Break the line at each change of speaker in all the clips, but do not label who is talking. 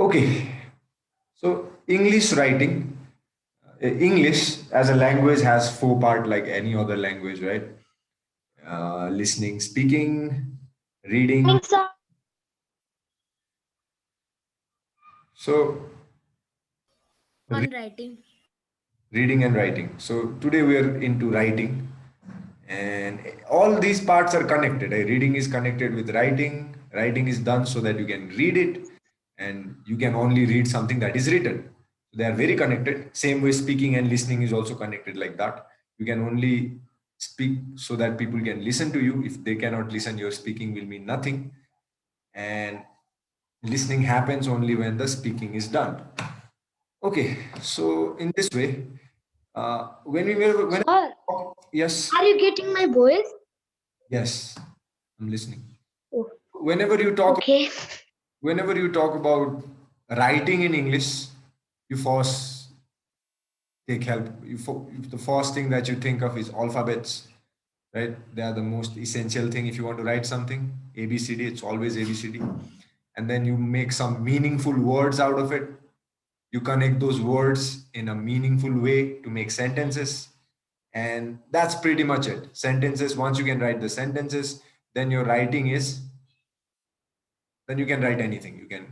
Okay, so English writing, English as a language has four part like any other language, right? Listening, speaking, reading.
Morning, sir.
So re-
On writing.
reading and writing. So today we are into writing, and all these parts are connected. Reading is connected with writing. Writing is done so that you can read it, and you can only read something that is written. They are very connected. Same way, speaking and listening is also connected like that. You can only speak so that people can listen to you. If they cannot listen, your speaking will mean nothing. And listening happens only when the speaking is done. Okay, so in this way, when we were when
Sir,
yes,
are you getting my voice?
yes, I'm listening.
Oh,
Whenever you talk,
okay.
whenever you talk about writing in English, you first take help. The first thing that you think of is alphabets, right? They are the most essential thing if you want to write something. ABCD, it's always ABCD, and then you make some meaningful words out of it. You connect those words in a meaningful way to make sentences, and that's pretty much it. Sentences. Once you can write the sentences, then your writing is then you can write anything. You can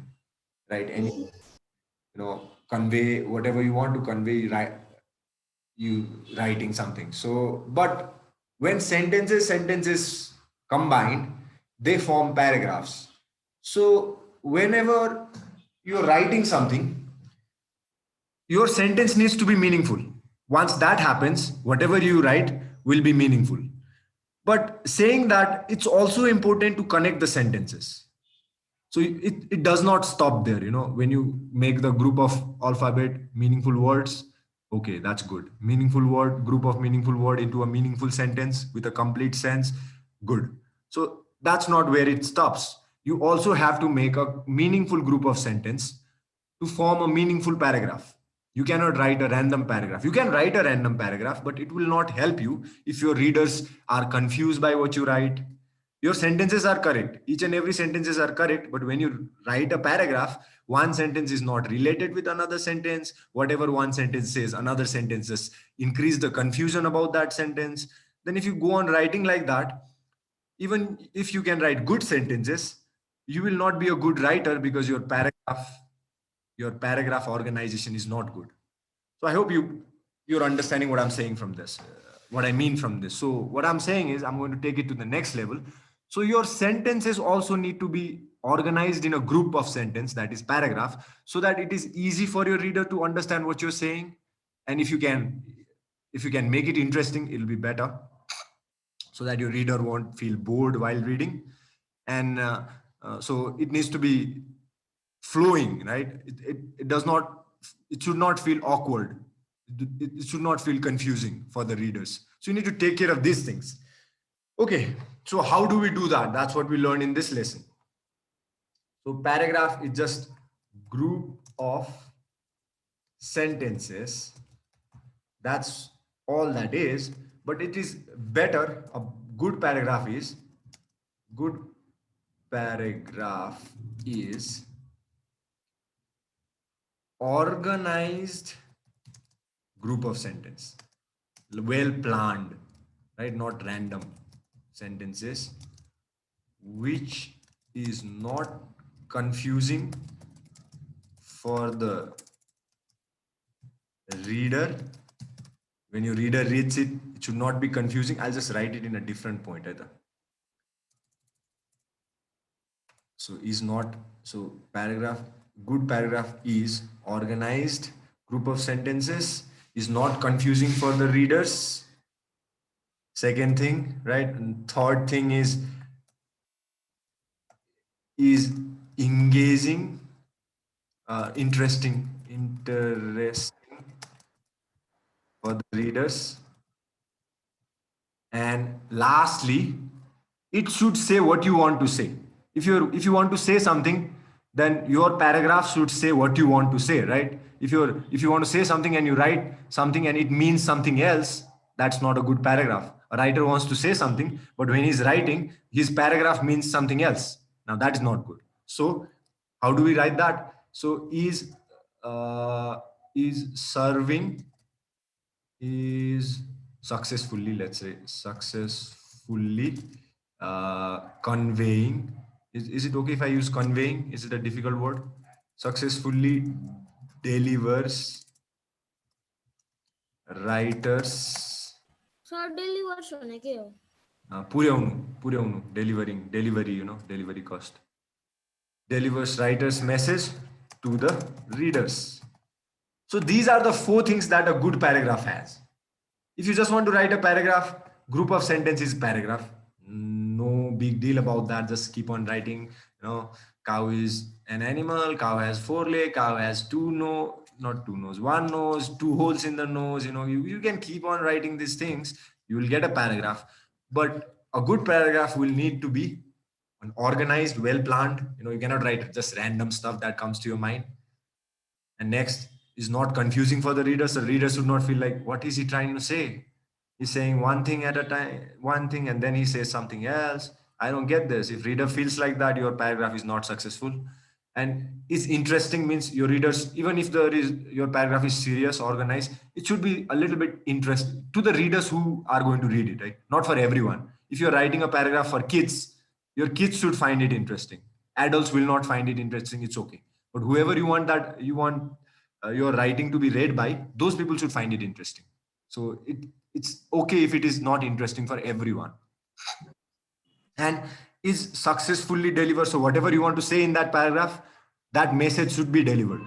write any, convey whatever you want to convey, you writing something. So but when sentences combined, they form paragraphs. So whenever you're writing something, your sentence needs to be meaningful. Once that happens, whatever you write will be meaningful. But saying that, it's also important to connect the sentences. So it does not stop there. When you make the group of alphabet meaningful words, okay, that's good. Meaningful word, group of meaningful word into a meaningful sentence with a complete sense, good. So that's not where it stops. You also have to make a meaningful group of sentence to form a meaningful paragraph. You cannot write a random paragraph. You can write a random paragraph, but it will not help you if your readers are confused by what you write. Your sentences are correct. Each and every sentences are correct, but when you write a paragraph, one sentence is not related with another sentence. Whatever one sentence says, another sentence just increase the confusion about that sentence. Then if you go on writing like that, even if you can write good sentences, you will not be a good writer because your paragraph organization is not good. So I hope you're understanding what I'm saying from this, what I mean from this. So what I'm saying is I'm going to take it to the next level. So your sentences also need to be organized in a group of sentence, that is paragraph, so that it is easy for your reader to understand what you're saying. And if you can make it interesting, it'll be better, so that your reader won't feel bored while reading. And so it needs to be flowing, right? It does not, it should not feel awkward. It should not feel confusing for the readers. So you need to take care of these things. Okay, so how do we do that? That's what we learned in this lesson. So paragraph is just group of sentences. That's all that is. But it is better. A good paragraph is good paragraph is organized group of sentence, well planned, right? Not random sentences, which is not confusing for the reader. When your reader reads it, it should not be confusing. I'll just write it in a different point either. So is not, so paragraph, good paragraph is organized group of sentences, is not confusing for the readers. Second thing, right? And third thing is engaging, interesting for the readers. And lastly, it should say what you want to say. If you want to say something, then your paragraph should say what you want to say, right? If you want to say something and you write something and it means something else, that's not a good paragraph. A writer wants to say something, but when he's writing, his paragraph means something else. Now that is not good. So how do we write that? So is serving, is successfully, let's say successfully conveying. Is it okay if I use conveying? Is it a difficult word? Successfully delivers writers,
Short delivers होने के हो.
पुर्याउनु पुर्याउनु delivering, delivery, delivery cost, delivers writer's message to the readers. So these are the four things that a good paragraph has. If you just want to write a paragraph, group of sentences paragraph, no big deal about that. Just keep on writing. Cow is an animal, cow has four legs, cow has not two nose, one nose, two holes in the nose. You can keep on writing these things. You will get a paragraph. But a good paragraph will need to be organized, well planned. You cannot write just random stuff that comes to your mind. And next is not confusing for the readers. The readers should not feel like, what is he trying to say? He's saying one thing at a time, one thing, and then he says something else. I don't get this. If reader feels like that, your paragraph is not successful. And is interesting means your readers, even if your paragraph is serious, organized, it should be a little bit interesting to the readers who are going to read it, right? Not for everyone. If you're writing a paragraph for kids, your kids should find it interesting. Adults will not find it interesting. It's okay. But whoever you want your writing to be read by, those people should find it interesting. So it's okay if it is not interesting for everyone. And is successfully delivered. So whatever you want to say in that paragraph, that message should be delivered.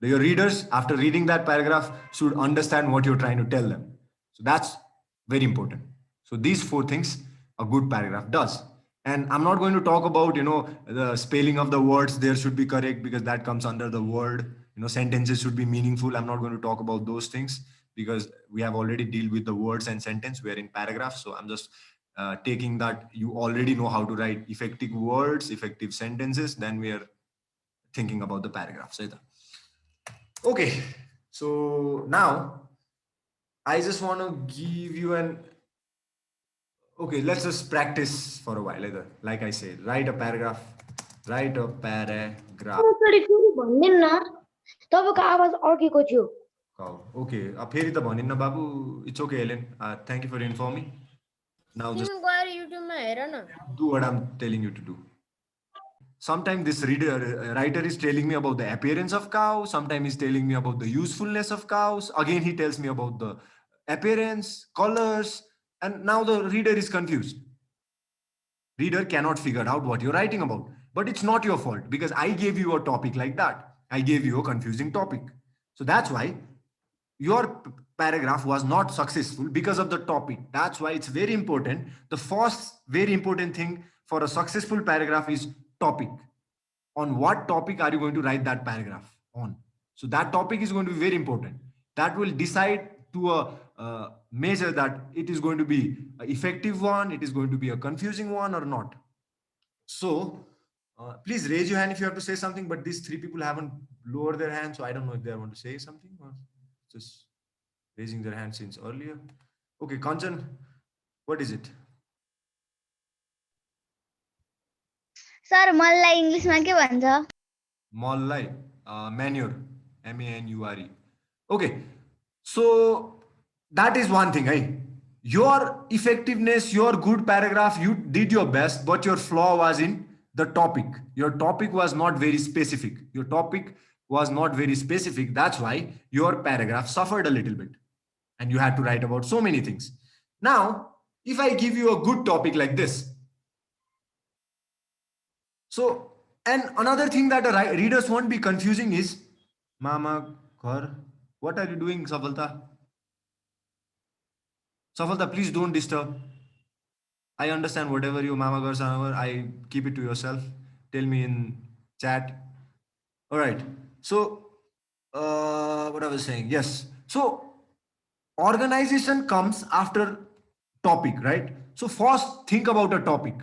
Your readers, after reading that paragraph, should understand what you're trying to tell them. So that's very important. So these four things a good paragraph does. And I'm not going to talk about, the spelling of the words there should be correct, because that comes under the word. Sentences should be meaningful. I'm not going to talk about those things because we have already dealt with the words and sentence. We're in paragraphs. So I'm just taking that you already know how to write effective words, effective sentences. Then we are thinking about the paragraphs. Okay. So now I just want to give you okay, let's just practice for a while. Like I said, write a paragraph.
भनिदिनु न तपाईको आवाज अड्केको थियो.
Okay, फेरि त भनिन्न बाबु. It's okay, Ellen. Thank you for informing. Now just
तिमी गएर युट्युबमा हेर न.
do what I'm telling you to do. Sometimes this writer is telling me about the appearance of cow. Sometimes he's telling me about the usefulness of cows. Again, he tells me about the appearance, colors, and now the reader is confused. Reader cannot figure out what you're writing about. But it's not your fault because I gave you a topic like that. I gave you a confusing topic. So that's why your paragraph was not successful because of the topic. That's why it's very important. The first very important thing for a successful paragraph is topic. On what topic are you going to write that paragraph on? So that topic is going to be very important. That will decide to a measure that it is going to be an effective one, it is going to be a confusing one or not. So please raise your hand if you have to say something, but these three people haven't lowered their hand, so I don't know if they want to say something or just raising their hand since earlier. Okay, Kanchan, what is it?
Sir, मललाई इंग्लिशमा के भन्छ?
मललाई manure, manure. Okay, so that is one thing. Your effectiveness, your good paragraph, you did your best, but your flaw was in the topic. Your topic was not very specific. That's why your paragraph suffered a little bit and you had to write about so many things. Now, if I give you a good topic like this, so, and another thing that readers won't be confusing is, Mama, Ghar, what are you doing, Safalta? Safalta, please don't disturb. I understand whatever your mama goes on, I keep it to yourself. Tell me in chat. All right. So, what I was saying, yes. So, organization comes after topic, right? So, first think about a topic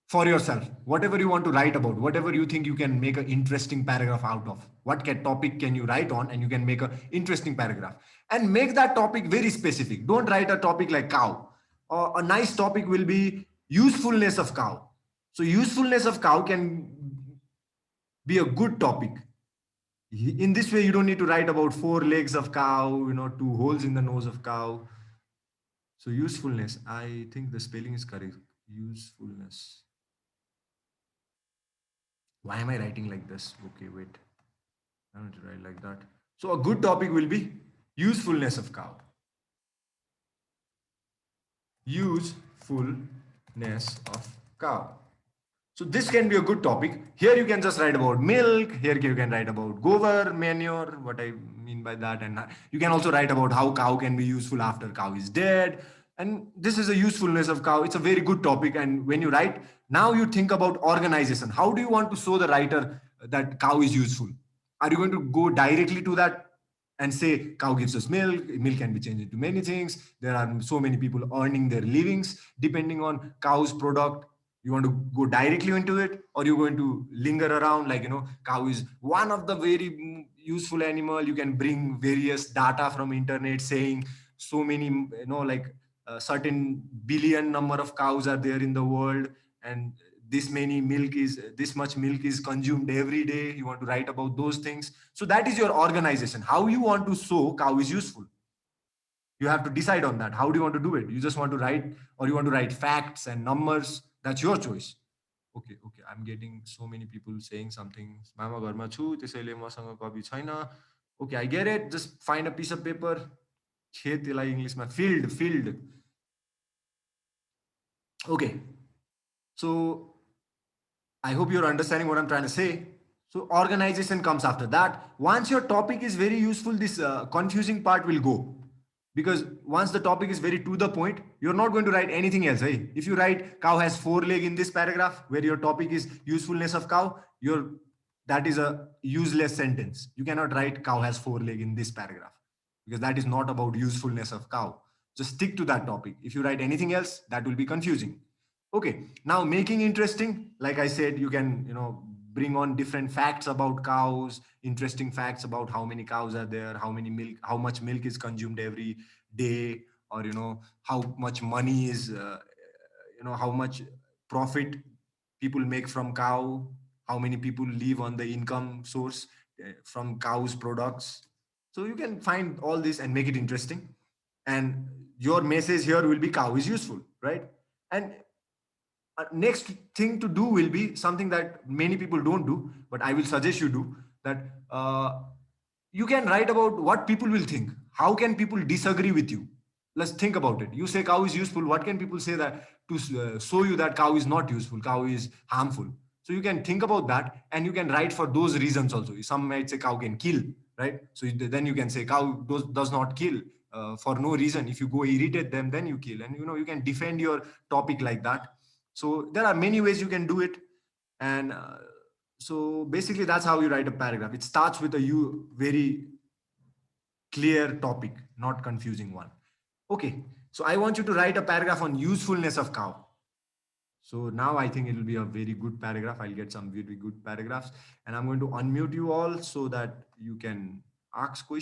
for yourself. Whatever you want to write about, whatever you think you can make an interesting paragraph out of. What topic can you write on and you can make an interesting paragraph? And make that topic very specific. Don't write a topic like cow. A nice topic will be usefulness of cow. So usefulness of cow can be a good topic. In this way, you don't need to write about four legs of cow, two holes in the nose of cow. So usefulness, I think the spelling is correct. Usefulness. Why am I writing like this? Okay, wait. I don't need to write like that. So a good topic will be usefulness of cow. Usefulness of cow. So this can be a good topic. Here you can just write about milk. Here you can write about gobar manure, what I mean by that. And you can also write about how cow can be useful after cow is dead. And this is a usefulness of cow. It's a very good topic. And when you write, now you think about organization. How do you want to show the writer that cow is useful? Are you going to go directly to that and say cow gives us milk can be changed into many things, there are so many people earning their livings depending on cow's product? You want to go directly into it, or you're going to linger around like, cow is one of the very useful animal. You can bring various data from internet saying so many, like a certain billion number of cows are there in the world, and this much milk is consumed every day. You want to write about those things. So that is your organization, how you want to show cow is useful. You have to decide on that. How do you want to do it? You just want to write, or you want to write facts and numbers? That's your choice. Okay, I'm getting so many people saying something. Mama घरमा छु त्यसैले मसँग कपी छैन. Okay, I get it. Just find a piece of paper. खेतलाई इङ्ग्लिसमा field. Okay, so I hope you're understanding what I'm trying to say. So organization comes after that. Once your topic is very useful, this confusing part will go. Because once the topic is very to the point, you're not going to write anything else. Hey? If you write cow has four leg in this paragraph, where your topic is usefulness of cow, that is a useless sentence. You cannot write cow has four leg in this paragraph, because that is not about usefulness of cow. Just stick to that topic. If you write anything else, that will be confusing. Okay, now making interesting, like I said, you can, bring on different facts about cows, interesting facts about how many cows are there, how much milk is consumed every day, or, how much money is, how much profit people make from cow, how many people live on the income source from cows products. So you can find all this and make it interesting. And your message here will be cow is useful, right? And next thing to do will be something that many people don't do, but I will suggest you do that. You can write about what people will think. How can people disagree with you? Let's think about it. You say cow is useful. What can people say that to show you that cow is not useful, cow is harmful? So you can think about that, and you can write for those reasons also. Some might say cow can kill, right? So then you can say cow does not kill for no reason. If you go irritate them, then you kill, and you can defend your topic like that. So there are many ways you can do it. And so basically that's how you write a paragraph. It starts with a very clear topic, not confusing one. Okay, so I want you to write a paragraph on usefulness of cow. So now I think it will be a very good paragraph. I'll get some very good paragraphs, and I'm going to unmute you all so that you can ask questions.